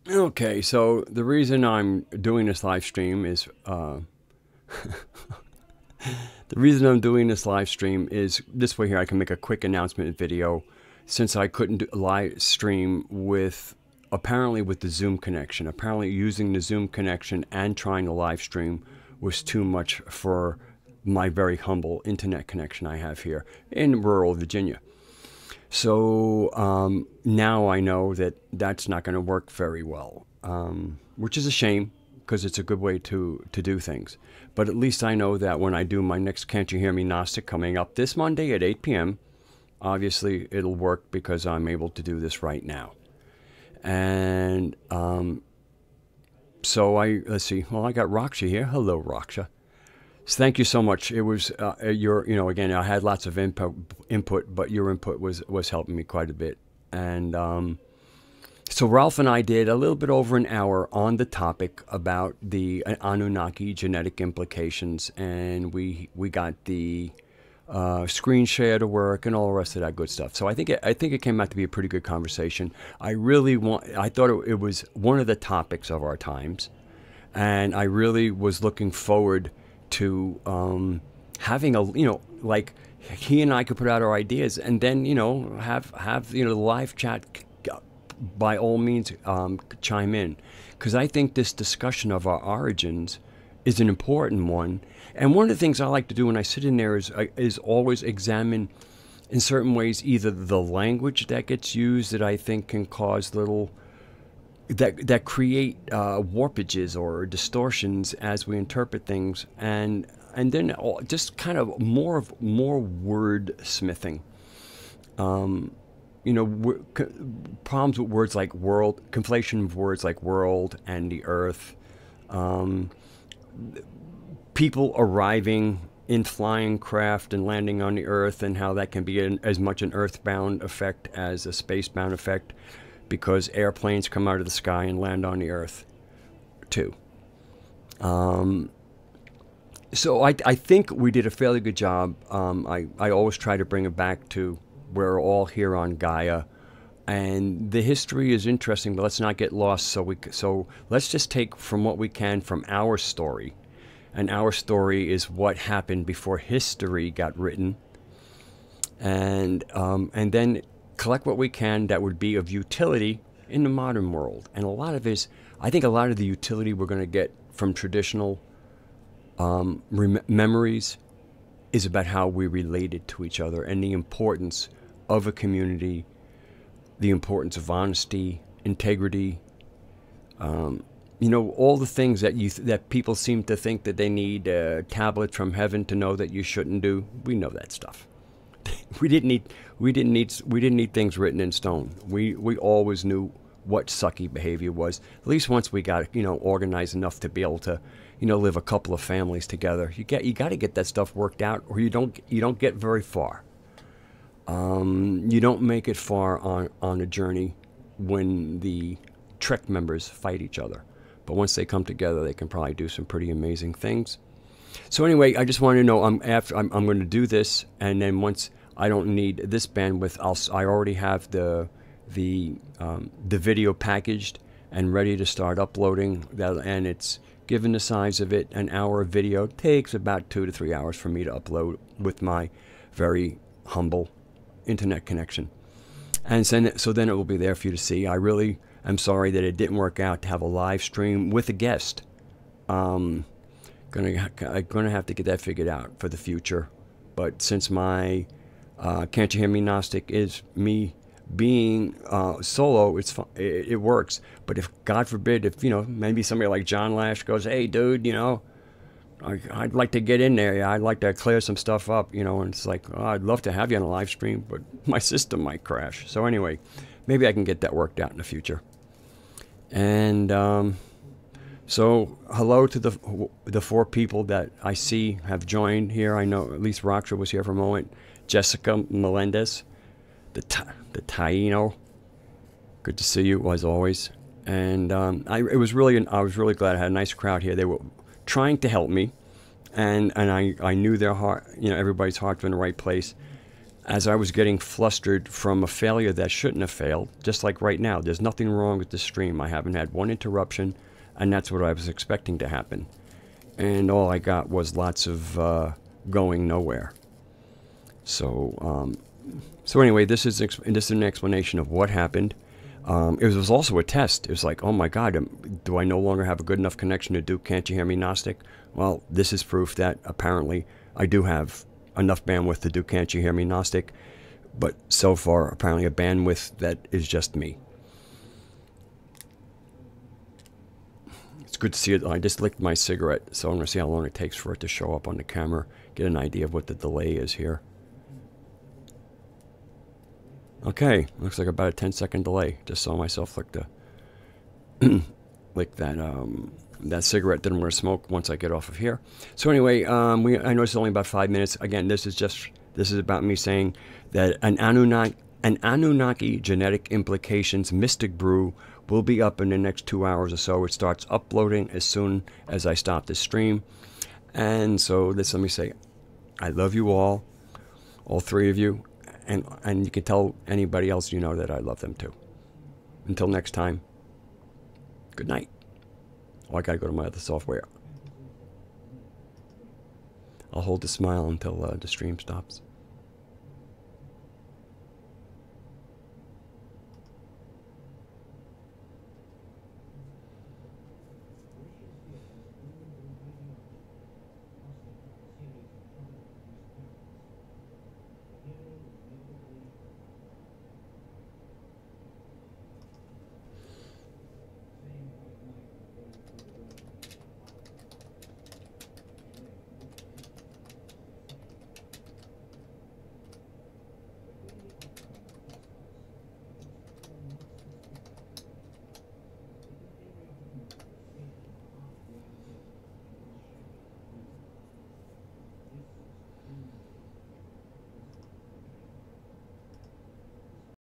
Okay, so the reason I'm doing this live stream is the reason I'm doing this live stream is this way here I can make a quick announcement video since I couldn't do a live stream with apparently with the Zoom connection. Apparently using the Zoom connection and trying to live stream was too much for my very humble internet connection I have here in rural Virginia. So now I know that that's not going to work very well, which is a shame because it's a good way to do things. But at least I know that when I do my next Can't You Hear Me Gnostic coming up this Monday at 8 p.m., obviously it'll work because I'm able to do this right now. And so let's see, well, I got Raksha here. Hello, Raksha. So thank you so much. It was again, I had lots of input, but your input was helping me quite a bit. And so Ralph and I did a little bit over an hour on the topic about the Annunaki genetic implications, and we got the screen share to work and all the rest of that good stuff. So I think it came out to be a pretty good conversation. I thought it was one of the topics of our times, and I really was looking forward to having like he and I could put out our ideas and then have the live chat by all means chime in, because I think this discussion of our origins is an important one. And one of the things I like to do when I sit in there is always examine in certain ways either the language that gets used that I think can cause little that create warpages or distortions as we interpret things, and then just kind of more wordsmithing. Problems with words like world, conflation of words like world and the earth. People arriving in flying craft and landing on the earth, and how that can be as much an earthbound effect as a spacebound effect, because airplanes come out of the sky and land on the earth too. So I think we did a fairly good job. I always try to bring it back to we're all here on Gaia, and the history is interesting, but let's not get lost. So let's just take from what we can from our story, and our story is what happened before history got written, and then collect what we can that would be of utility in the modern world. And I think a lot of the utility we're going to get from traditional memories is about how we related to each other and the importance of a community, the importance of honesty, integrity, all the things that people seem to think that they need a tablet from heaven to know that you shouldn't do. We know that stuff. We didn't need things written in stone. We always knew what sucky behavior was. At least once we got organized enough to be able to live a couple of families together. You got to get that stuff worked out, or you don't get very far. You don't make it far on a journey when the Trek members fight each other. But once they come together, they can probably do some pretty amazing things. So anyway, I just wanted to know I'm going to do this, and then once I don't need this bandwidth, I already have the video packaged and ready to start uploading that, and it's given the size of it. An hour of video takes about 2 to 3 hours for me to upload with my very humble internet connection, and so then it will be there for you to see. I really am sorry that it didn't work out to have a live stream with a guest. I'm gonna have to get that figured out for the future. But since my Can't You Hear Me Gnostic is me being solo, it works. But if God forbid, if maybe somebody like John Lash goes, hey dude, I'd like to get in there, I'd like to clear some stuff up, and it's like, oh, I'd love to have you on a live stream, but my system might crash. So anyway, maybe I can get that worked out in the future. And so hello to the 4 people that I see have joined here. I know at least Raksha was here for a moment. Jessica Melendez, the Taino. Good to see you as always. And I was really glad. I had a nice crowd here. They were trying to help me, and I knew their heart. Everybody's heart's in the right place. as I was getting flustered from a failure that shouldn't have failed, just like right now, there's nothing wrong with the stream. I haven't had one interruption, and that's what I was expecting to happen. And all I got was lots of going nowhere. So, so anyway, this is an explanation of what happened. It was also a test. It was like, oh my God, do I no longer have a good enough connection to do Can't You Hear Me Gnostic? Well, this is proof that apparently I do have enough bandwidth to do Can't You Hear Me Gnostic, but so far apparently a bandwidth that is just me. It's good to see it. I just licked my cigarette, so I'm going to see how long it takes for it to show up on the camera, get an idea of what the delay is here. Okay, looks like about a 10-second delay. Just saw myself lick lick that cigarette that I'm going to smoke once I get off of here. So anyway, I know it's only about 5 minutes. Again, this is about me saying that an Annunaki genetic implications mystic brew will be up in the next 2 hours or so. It starts uploading as soon as I stop the stream. And so let me say, I love you all three of you. And you can tell anybody else you know that I love them too. Until next time, good night. Oh, I gotta go to my other software. I'll hold the smile until the stream stops.